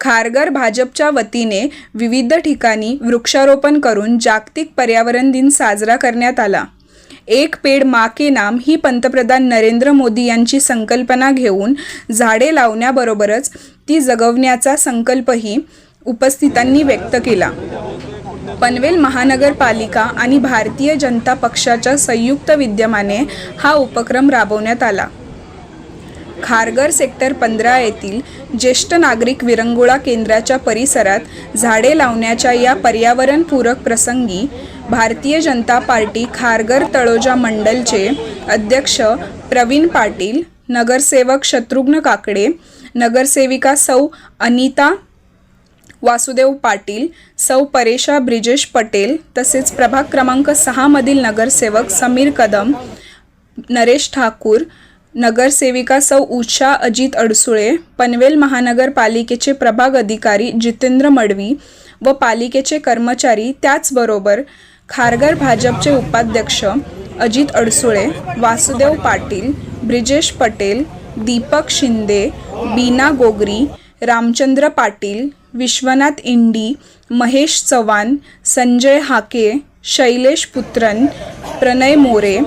खारघर भाजपच्या वतीने विविध ठिकाणी वृक्षारोपण करून जागतिक पर्यावरण दिन साजरा करण्यात आला। एक पेड़ माँ के नाम ही पंतप्रधान नरेंद्र मोदी यांची संकल्पना घेऊन झाडे लावण्याबरोबरच ती जगवण्याचा संकल्पही उपस्थितांनी व्यक्त केला। पनवेल महानगरपालिका आणि भारतीय जनता पक्षाच्या संयुक्त विद्यमाने हा उपक्रम राबवण्यात आला। खारघर सेक्टर 15 येथील ज्येष्ठ नागरिक विरंगुळा केंद्राच्या परिसरात झाडे लावण्याच्या या पर्यावरणपूरक प्रसंगी भारतीय जनता पार्टी खारघर तळोजा मंडलचे अध्यक्ष प्रवीण पाटील, नगरसेवक शत्रुघ्न काकडे, नगरसेविका सौ अनिता वासुदेव पाटील, सौ परेशा ब्रिजेश पटेल तसेच प्रभाग क्रमांक 6 मधील नगरसेवक समीर कदम, नरेश ठाकूर, नगरसेविका सौ उषा अजित अडसुळे, पनवेल महानगरपालिकेचे प्रभाग अधिकारी जितेंद्र मडवी व पालिकेचे कर्मचारी, त्याचबरोबर खारघर भाजपचे उपाध्यक्ष अजित अडसुळे, वासुदेव पाटील, ब्रिजेश पटेल, दीपक शिंदे, बीना गोगरी, रामचंद्र पाटील, विश्वनाथ इंडी, महेश चव्हाण, संजय हाके, शैलेश पुत्रन, प्रणय मोरे,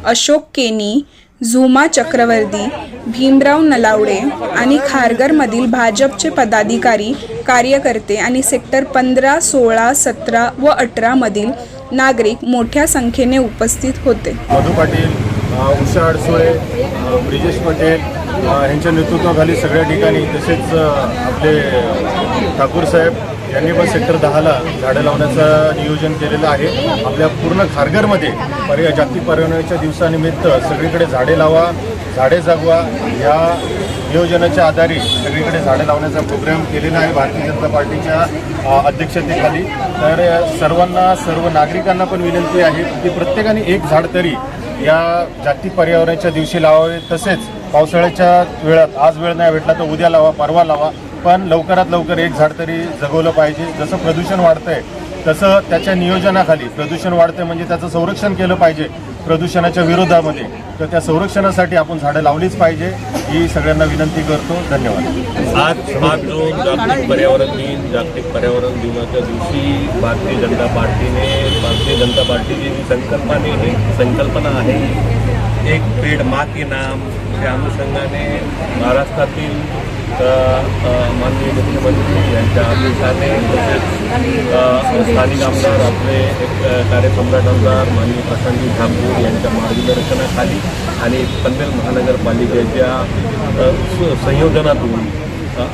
अशोक केनी, झुमा चक्रवर्ती, भीमराव नलावडे आणि खारघरमधील भाजपचे पदाधिकारी, कार्यकर्ते आणि सेक्टर 15, 16, 17 व 18 मधील नागरिक मोठ्या संख्येने उपस्थित होते। मधु पाटील, उषा अडसुळे, ब्रिजेश पटेल यांच्या नेतृत्वाखाली सगळ्या ठिकाणी, तसेच आपले ठाकूर साहेब यांनी पण सेक्टर 10ला झाडं लावण्याचं नियोजन केलेलं आहे। आपल्या पूर्ण खारघरमध्ये जागतिक पर्यावरणाच्या दिवसानिमित्त सगळीकडे झाडे लावा, झाडे जगवा या नियोजनाच्या आधारे सगळीकडे झाडे लावण्याचा प्रोग्राम केलेला आहे भारतीय जनता पार्टीच्या अध्यक्षतेखाली। तर सर्वांना, सर्व नागरिकांना पण विनंती आहे की प्रत्येकाने एक झाड तरी या जागतिक पर्यावरणाच्या दिवशी लावावे। तसेच पावसाळ्याच्या वेळात, आज वेळ नाही भेटला तर उद्या लावा, परवा लावा, पण लवकरात लवकर एक झाड तरी जगवलं पाहिजे। जसं प्रदूषण वाढतंय तसं त्याच्या नियोजनाखाली प्रदूषण वाढतंय म्हणजे त्याचं संरक्षण केलं पाहिजे प्रदूषणाच्या विरोधामध्ये। तर त्या संरक्षणासाठी आपण झाडं लावलीच पाहिजे ही सगळ्यांना विनंती करतो। धन्यवाद। आज 5 जून जागतिक पर्यावरण दिन, जागतिक पर्यावरण दिनाच्या दिवशी भारतीय जनता पार्टीची जी संकल्पना आहे एक पेड़ माँ के नाम, त्या अनुषंगाने महाराष्ट्रातील माननीय मुख्यमंत्री यांच्या आदेशाने तसेच स्थानिक आमदार, आपले कार्यसम्राट आमदार माननीय प्रशांतजी ठाकूर यांच्या मार्गदर्शनाखाली आणि पनवेल महानगरपालिकेच्या संयोजनातून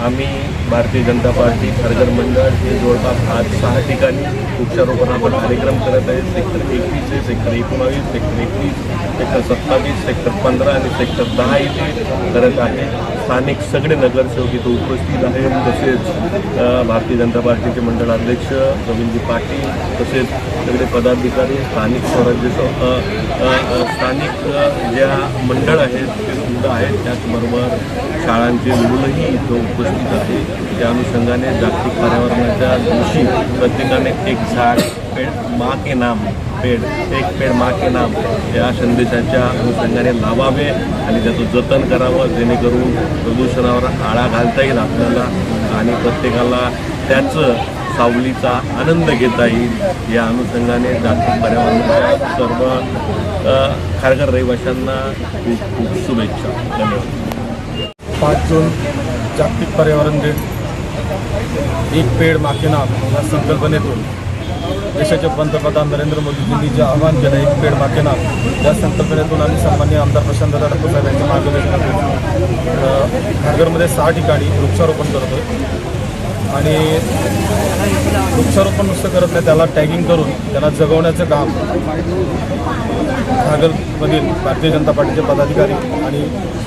आम्ही भारतीय जनता पार्टी खारघर मंडळ हे जवळपास आज 6 ठिकाणी वृक्षारोपणाचा कार्यक्रम करत आहे। Sector 21, sector 19, sector 21, sector 27, sector 15 आणि सेक्टर 10 इथे करत आहे। स्थानिक सगळे नगरसेवक इथे उपस्थित आहेत, तसेच भारतीय जनता पार्टीचे मंडळाध्यक्ष रवींद्रजी पाटील, तसेच सगळे पदाधिकारी, स्थानिक स्वराज्य स्थानिक ज्या मंडळ आहेत ते सुद्धा आहेत, त्याचबरोबर शाळांचे मुलंही इथं उपस्थित आहे। त्या अनुषंगाने जागतिक पर्यावरणाच्या दिवशी प्रत्येकाने एक झाड, पेड़ माँ के नाम, एक पेड़ माँ के नाम या संदेशाच्या अनुषंगाने लावावे आणि त्याचं जतन करावं, जेणेकरून प्रदूषणावर आळा घालता येईल आपल्याला आणि प्रत्येकाला त्याचं सावलीचा आनंद घेता येईल। या अनुषंगाने जागतिक पर्यावरणाच्या सर्व खारघर रहिवाशांना खूप खूप शुभेच्छा। धन्यवाद। 5 जून जागतिक पर्यावरण दिन, एक पेड़ माँ के नाम या संकल्पनेतून देशाचे पंतप्रधान नरेंद्र मोदीजींनी जे आवाहन केलं एक पेड़ माँ के नाम या संकल्पनेतून आणि सन्माननीय आमदार प्रशांतदा ठाकूर साहेब यांच्या मार्गदर्शनातून खारघरमध्ये 6 ठिकाणी वृक्षारोपण करतो आणि वृक्षारोपण नुसतं करत नाही, त्याला टॅगिंग करून त्याला जगवण्याचं काम खारघरमधील भारतीय जनता पार्टीचे पदाधिकारी आणि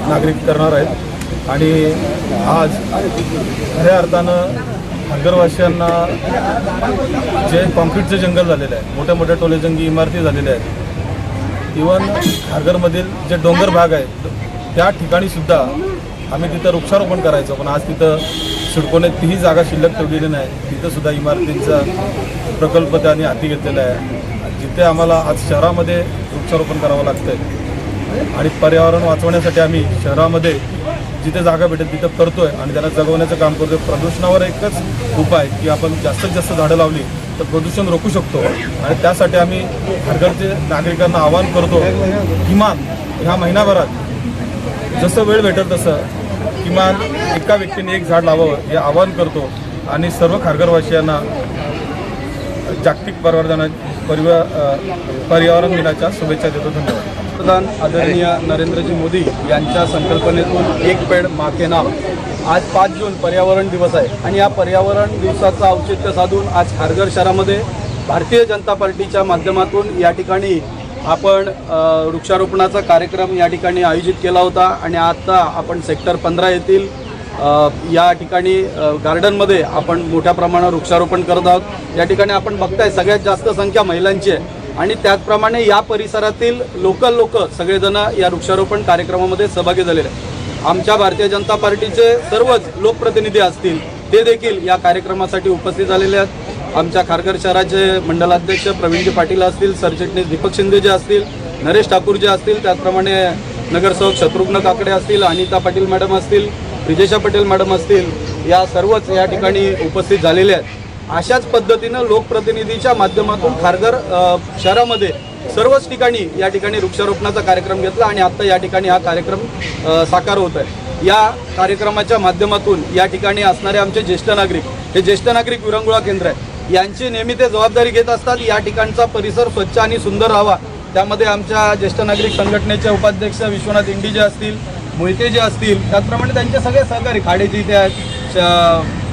नागरिक करणार आहेत। आणि आज खऱ्या अर्थानं खारघरवासियांना जे कॉन्क्रीटचे जंगल झालेले आहे, मोठ्या मोठ्या टोलेजंगी इमारती झालेल्या आहेत, इवन खारघरमधील जे डोंगर भाग आहे त्या ठिकाणीसुद्धा आम्ही तिथं वृक्षारोपण करायचो, पण आज तिथं सिडकोने तीही जागा शिल्लक ठेवलेली नाही। तिथंसुद्धा इमारतींचा प्रकल्प त्यांनी हाती घेतलेला आहे, जिथे आम्हाला आज शहरामध्ये वृक्षारोपण करावं लागतं आहे। आणि पर्यावरण वाचवण्यासाठी आम्ही शहरामध्ये जिथे जागा भेटेल तिथं करतोय आणि त्याला जगवण्याचं काम करतोय. प्रदूषणावर एकच उपाय की आपण जास्तीत जास्त झाडं लावली तर प्रदूषण रोखू शकतो आणि त्यासाठी आम्ही खारघरचे नागरिकांना आवाहन करतो, किमान ह्या महिनाभरात जसं वेळ भेटेल तसं किमान एका व्यक्तीने एक झाड लावावं हे आवाहन करतो आणि सर्व खारघरवासियांना जागतिक पर्यावरण दिनाच्या शुभेच्छा देतो. धन्यवाद. पंतप्रधान आदरणीय नरेंद्रजी मोदी यांच्या संकल्पनेतून एक पेड माँ के नाम आज 5 जून पर्यावरण दिवस आहे आणि या पर्यावरण दिवसाचं औचित्य साधून आज खारघर शहरामध्ये भारतीय जनता पार्टीच्या माध्यमातून या ठिकाणी आपण वृक्षारोपणाचा कार्यक्रम या ठिकाणी आयोजित केला होता आणि आता आपण सेक्टर 15 येथील या ठिकाणी गार्डनमध्ये आपण मोठ्या प्रमाणावर वृक्षारोपण करत आहोत. या ठिकाणी आपण बघताय सगळ्यात जास्त संख्या महिलांची आहे आणि त्याचप्रमाणे या परिसरातील लोक सगळेजण या वृक्षारोपण कार्यक्रमामध्ये सहभागी झालेले आहेत. आमच्या भारतीय जनता पार्टीचे सर्वच लोकप्रतिनिधी असतील ते देखील या कार्यक्रमासाठी उपस्थित झालेले आहेत. आमच्या खारघर शहराचे मंडलाध्यक्ष प्रवीणजी पाटील असतील, सरचिटणीस दीपक शिंदे जे असतील, नरेश ठाकूर जे असतील, त्याचप्रमाणे नगरसेवक शत्रुघ्न काकडे असतील, अनिता पाटील मॅडम असतील, ब्रिजेशा पटेल मॅडम असतील, या सर्वच या ठिकाणी उपस्थित झालेले आहेत. अशाच पद्धतीनं लोकप्रतिनिधीच्या माध्यमातून खारघर शहरामध्ये सर्वच ठिकाणी या ठिकाणी वृक्षारोपणाचा कार्यक्रम घेतला आणि आत्ता या ठिकाणी हा कार्यक्रम साकार होत आहे. या कार्यक्रमाच्या माध्यमातून या ठिकाणी असणारे आमचे ज्येष्ठ नागरिक, हे ज्येष्ठ नागरिक विरंगुळा केंद्र आहे, यांची नेहमी ते जबाबदारी घेत असतात या ठिकाणचा परिसर स्वच्छ आणि सुंदर राहावा. त्यामध्ये आमच्या ज्येष्ठ नागरिक संघटनेचे उपाध्यक्ष विश्वनाथ इंडी जे असतील, मोहिते जे असतील, त्याचप्रमाणे त्यांचे सगळे सहकारी खाडेजी ते आहेत,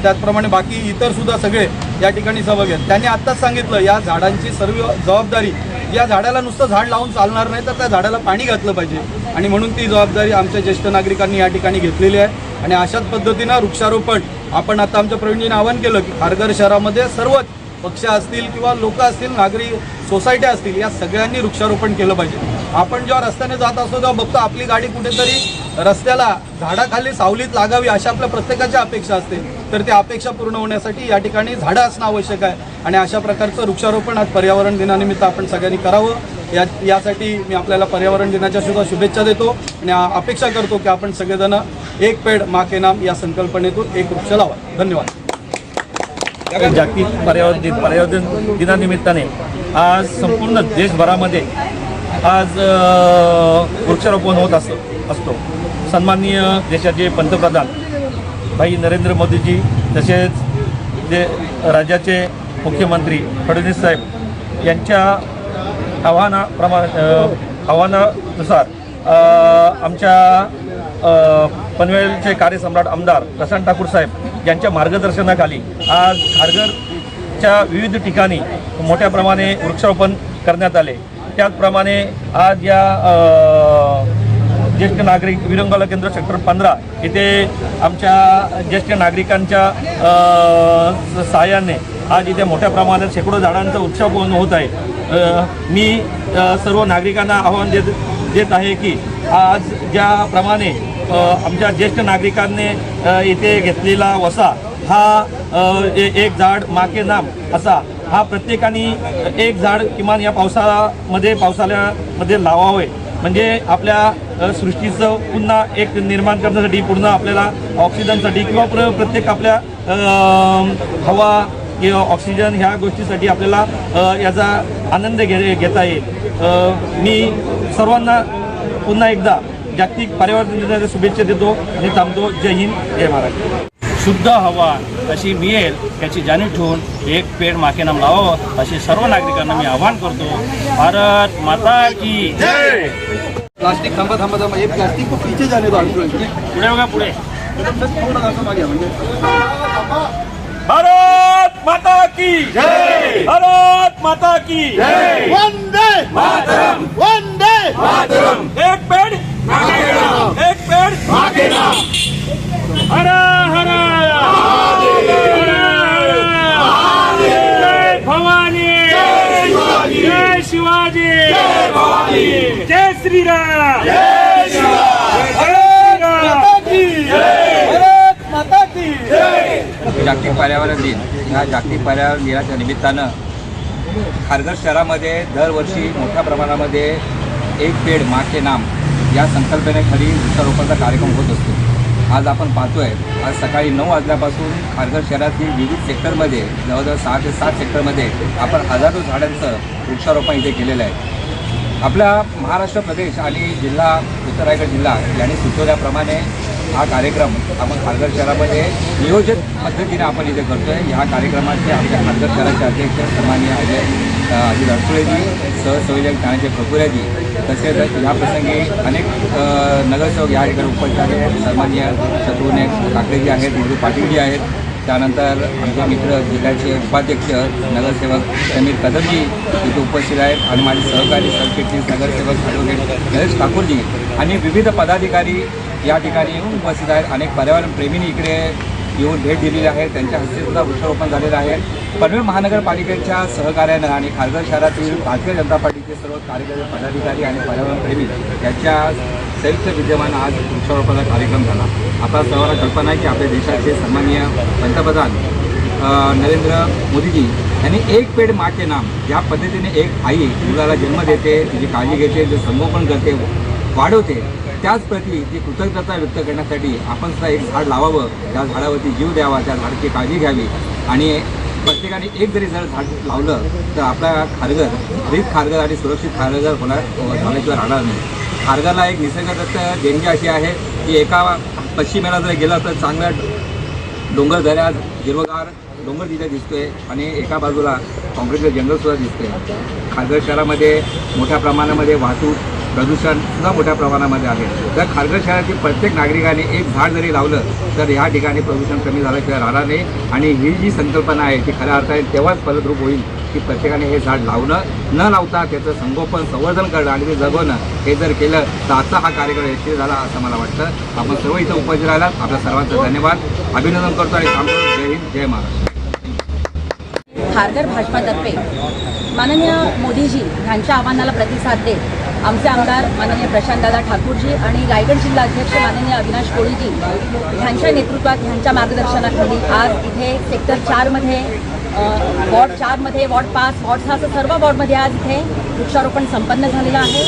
त्याचप्रमाणे बाकी इतर सुद्धा सगळे या ठिकाणी सहभागी आहेत. त्यांनी आत्ताच सांगितलं या झाडांची सर्व जबाबदारी, या झाडाला नुसतं झाड लावून चालणार नाही तर त्या झाडाला पाणी घातलं पाहिजे आणि म्हणून ती जबाबदारी आमच्या ज्येष्ठ नागरिकांनी या ठिकाणी घेतलेली आहे. आणि अशाच पद्धतीनं वृक्षारोपण आपण आता आमच्या प्रवीणजींनी आवाहन केलं की खारघर शहरामध्ये सर्वच पक्ष असतील किंवा लोक असतील, नागरिक सोसायट्या असतील, या सगळ्यांनी वृक्षारोपण केलं पाहिजे. आपण जेव्हा रस्त्याने जात असतो तेव्हा बघतो आपली गाडी कुठेतरी रस्त्याला झाडाखाली सावलीत लागावी अशा आपल्या प्रत्येकाच्या अपेक्षा असते. तर त्या अपेक्षा पूर्ण होण्यासाठी या ठिकाणी झाडं असणं आवश्यक आहे आणि अशा प्रकारचं वृक्षारोपण आज पर्यावरण दिनानिमित्त आपण सगळ्यांनी करावं. यासाठी मी आपल्याला पर्यावरण दिनाच्या सुद्धा शुभेच्छा देतो आणि अपेक्षा करतो की आपण सगळेजण एक पेड माँ के नाम या संकल्पनेतून एक वृक्ष लावा. धन्यवाद. जागतिक पर्यावरण दिनानिमित्ताने आज संपूर्ण देशभरामध्ये आज वृक्षारोपण होत असतो. सन्माननीय देशाचे पंतप्रधान भाई नरेंद्र मोदीजी तसेच जे राज्याचे मुख्यमंत्री फडणवीस साहेब यांच्या आव्हानानुसार आमच्या पनवेलचे कार्यसम्राट आमदार प्रशांत ठाकूर साहेब यांच्या मार्गदर्शनाखाली आज खारघरच्या विविध ठिकाणी मोठ्या प्रमाणे वृक्षारोपण करण्यात आले. त्याचप्रमाणे आज या ज्येष्ठ नागरिक विरंगुळा केंद्र सेक्टर 15 येथे आमच्या ज्येष्ठ नागरिकांच्या सहाय्याने आज इथे मोठ्या प्रमाणात शेकडो झाडांचं वृक्षारोपण होत आहे. मी सर्व नागरिकांना आव्हान देत आहे की आज ज्याप्रमाणे आमच्या ज्येष्ठ नागरिकांनी इथे घेतलेला वसा हा एक झाड माँ के नाम असा हा प्रत्येकाने एक झाड किमान या पावसाळ्यामध्ये लावावे. म्हणजे आपल्या सृष्टीचं पुन्हा एक निर्माण करण्यासाठी, पूर्ण आपल्याला ऑक्सिजनसाठी किंवा प्रत्येक आपल्या हवा किंवा ऑक्सिजन ह्या गोष्टीसाठी आपल्याला याचा आनंद घेता येईल. मी सर्वांना पुन्हा एकदा जागतिक पर्यावरण दिनाच्या शुभेच्छा देतो आणि थांबतो. जय हिंद, जय महाराष्ट्र. शुद्ध हवा कशी मिळेल याची जाणीव ठेवून एक पेड माँ के नाम लावावं असे सर्व नागरिकांना मी आवाहन करतो. भारत माता की जय. प्लास्टिक थांबा ये प्लास्टिक को पीछे जाने दो. पुढे बघा, पुढे. थोडं असं मागे म्हणजे भारत माता की जय. भारत माता की जय. वंदे मातरम, वंदे मातरम. एक पेड़ एक पेड़ माँ के नाम. हर हर जय भवानी, जय शिवाजी, जय श्रीराम, जय माता की जय. जागतिक पर्यावरण दिन ह्या जागतिक पर्यावरण दिनाच्या निमित्तानं खारघर शहरामध्ये दरवर्षी मोठ्या प्रमाणामध्ये एक पेड माँ के नाम या संकल्पनेखाली वृक्षारोपणाचा कार्यक्रम होत असतो. आज आपण पाहतोय, आज सकाळी 9 वाजल्यापासून खारघर शहरातील विविध सेक्टरमध्ये जवळजवळ 6 ते 7 सेक्टरमध्ये आपण हजारो झाडांचं वृक्षारोपण इथे केलेलं आहे. आपला महाराष्ट्र प्रदेश आणि जिल्हा उत्तर रायगड जिल्हा यांनी सुचवल्याप्रमाणे हा कार्यक्रम आपण खारघर शहरामध्ये नियोजित पद्धतीने आपण इथे करतो आहे. ह्या कार्यक्रमाचे आमच्या खारघर शहराचे अध्यक्ष सन्माननीय अजित अडसुळेजी, सहसंयोजक तानाजी प्रफुल्लजी, तसेच या प्रसंगी अनेक नगरसेवक या ठिकाणी उपस्थित आहेत. सन्माननीय शत्रुघ्न काकडेजी आहेत, मधु पाटीलजी आहेत, त्यानंतर आमचे मित्र जिल्ह्याचे उपाध्यक्ष नगरसेवक समीर कदमजी इथे उपस्थित आहेत आणि माझे सहकारी सरचिटणीस नगरसेवक ॲडव्होकेट नरेश ठाकूरजी आणि विविध पदाधिकारी या ठिकाणी येऊन उपस्थित आहेत. अनेक पर्यावरण प्रेमींनी इकडे येऊन भेट दिलेली आहे. त्यांच्या हस्ते सुद्धा वृक्षारोपण झालेलं आहे. पनवेल महानगरपालिकेच्या सहकार्यानं आणि खारघर शहरातील भारतीय जनता पार्टीचे सर्व कार्यकर्ते, पदाधिकारी आणि पर्यावरणप्रेमी यांच्या संयुक्त विद्यमानं आज वृक्षारोपणाचा कार्यक्रम झाला. आता सर्वांना कल्पना आहे की आपल्या देशाचे सन्माननीय पंतप्रधान नरेंद्र मोदीजी यांनी एक पेड माँ के नाम ज्या पद्धतीने एक आई मुलाला जन्म देते, तिची काळजी घेते, जे संगोपन करते, वाढवते, त्याचप्रती ती कृतज्ञता व्यक्त करण्यासाठी आपण सुद्धा एक झाड लावावं, त्या झाडावरती जीव द्यावा, त्या झाडाची काळजी घ्यावी आणि प्रत्येकाने एक जरी झाड लावलं तर आपला खारघर हरित खारघर आणि सुरक्षित खारघर झाल्याशिवाय राहणार नाही. खारघरला एक निसर्गदत्त देणगी अशी आहे की एका पश्चिमेला जर गेलं तर चांगल्या डोंगर दऱ्या, हिरवगार डोंगर तिथे दिसतोय आणि एका बाजूला काँक्रीटचं जंगलसुद्धा दिसतंय. खारघर शहरामध्ये मोठ्या प्रमाणामध्ये वाहतूक प्रदूषण सुद्धा मोठ्या प्रमाणामध्ये आहे. तर खारघर शहरातील प्रत्येक नागरिकाने एक झाड जरी लावलं तर ह्या ठिकाणी प्रदूषण कमी झाल्याशिवाय राहणार नाही. आणि ही जी संकल्पना आहे ती खऱ्या अर्थाने तेव्हाच फलद्रूप होईल की प्रत्येकाने हे झाड लावणं, न लावता त्याचं संगोपन, संवर्धन करणं आणि ते जगवणं हे जर केलं तर आजचा हा कार्यक्रम यशस्वी झाला असं मला वाटतं. आपण सर्व इथं उपस्थित राहिलात, आपल्या सर्वांचं धन्यवाद, अभिनंदन करतो आणि थांबतो. जय हिंद, जय महाराष्ट्र. खारघर भाजपातर्फे माननीय मोदीजी यांच्या आव्हानाला प्रतिसाद देत आमचे आमदार माननीय प्रशांतदादा ठाकूरजी आणि रायगड जिल्हा अध्यक्ष माननीय अविनाश कोळीजी यांच्या नेतृत्वात, यांच्या मार्गदर्शनाखाली आज इथे सेक्टर 4मध्ये, वॉर्ड 4मध्ये, वॉर्ड 5, वॉर्ड 6 असं सर्व वॉर्डमध्ये आज इथे वृक्षारोपण संपन्न झालेलं आहे.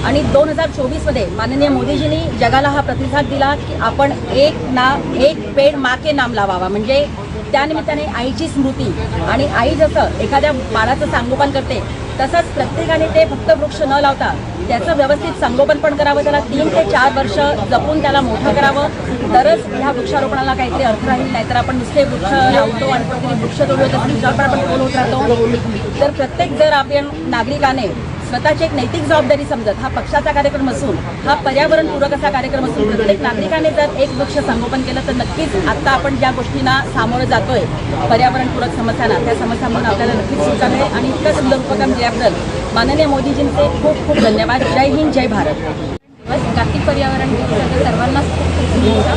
आणि 2024मध्ये माननीय मोदीजींनी जगाला हा प्रतिसाद दिला की आपण एक पेड माँ के नाम लावावा, म्हणजे त्यानिमित्ताने आईची स्मृती आणि आई जसं एखाद्या बाळाचं संगोपन करते तसंच प्रत्येकाने ते फक्त वृक्ष न लावता त्याचं व्यवस्थित संगोपन पण करावं, त्याला 3 ते 4 वर्ष जपून त्याला मोठं करावं, तरच ह्या वृक्षारोपणाला काहीतरी अर्थ राहील. नाहीतर आपण नुसते वृक्ष लावतो आणि प्रत्येक वृक्ष तोडतो त्याच्यावर पण आपण बोल होत राहतो. तर प्रत्येक जर आपण नागरिकाने स्वतःची एक नैतिक जबाबदारी समजत हा पक्षाचा कार्यक्रम असून, हा पर्यावरणपूरक असा कार्यक्रम असून प्रत्येक नागरिकाने जर एक वृक्ष संगोपन केलं तर नक्कीच आत्ता आपण ज्या गोष्टींना सामोरं जातोय पर्यावरणपूरक समस्यांना, त्या समस्यांमधून आपल्याला नक्कीच सुटका मिळेल. आणि इतकं सुंदर उपक्रम दिल्याबद्दल माननीय मोदीजींचे खूप खूप धन्यवाद. जय हिंद, जय भारत. जागतिक पर्यावरण दिवसाचा सर्वांनाच खूप खूप शुभेच्छा.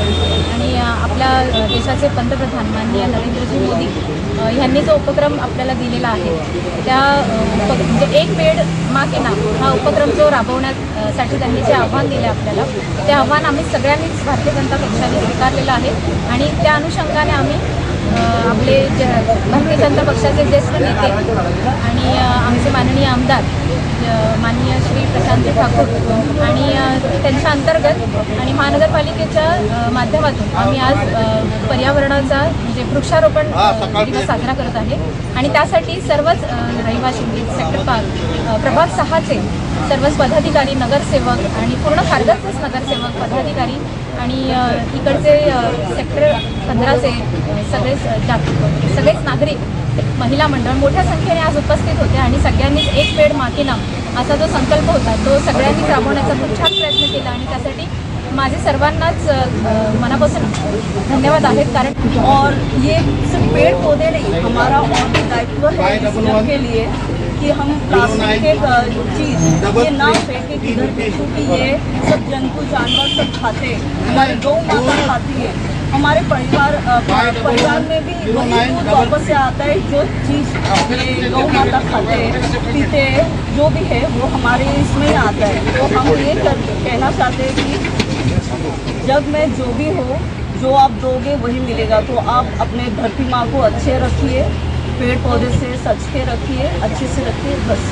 आणि आपल्या देशाचे पंतप्रधान माननीय नरेंद्रजी मोदी यांनी जो उपक्रम आपल्याला दिलेला आहे त्या म्हणजे एक पेड माँ के नाम हा उपक्रम जो राबवण्यासाठी त्यांनी जे आव्हान दिले आपल्याला, ते आव्हान आम्ही सगळ्यांनीच भारतीय जनता पक्षाने स्वीकारलेलं आहे. आणि त्या अनुषंगाने आम्ही आपले भारतीय जनता पक्षाचे ज्येष्ठ नेते आणि आमचे माननीय आमदार माननीय श्री प्रशांत ठाकूर आणि त्यांच्या अंतर्गत आणि महानगरपालिकेच्या माध्यमातून आम्ही आज पर्यावरणाचा म्हणजे वृक्षारोपण दिवस साजरा करत आहे. आणि त्यासाठी सर्वच रहिवासी सेक्टर 5 प्रभाग 6चे सर्वच पदाधिकारी, नगरसेवक आणि पूर्ण खारघरचेच नगरसेवक, पदाधिकारी आणि इकडचे सेक्टर 15चे सगळेच नागरिक, महिला मंडळ मोठ्या संख्येने आज उपस्थित होते. आणि सगळ्यांनीच एक पेड माँ के नाम असा जो संकल्प होता तो सगळ्यांनीच राबवण्याचा खूप छान प्रयत्न केला. आणि त्यासाठी माझे सर्वांनाच मनापासून धन्यवाद आहेत. कारण और ये सिर्फ पेड़ पौधे नहीं, हमारा और भी दायित्व है इस जग के लिए कि हम प्लास्टिक के चीज़ ये ना फेंके किधर भी, क्योंकि ये सब जंतु जानवर सब खाते हैं. हमारी गौ माता खाती है, हमारे परिवार में भी वही दूध वापस से आता है जो चीज़ ये गौ माता खाते हैं, पीते हैं, जो भी है वो हमारे इसमें ही आता है. तो हम ये कहना चाहते हैं कि जग में जो भी हो, जो आप दोगे वही मिलेगा. तो आप अपने धरती माँ को अच्छे रखिए, पेड़ पौधे से सच के रखिए, अच्छे से रखिए. बस.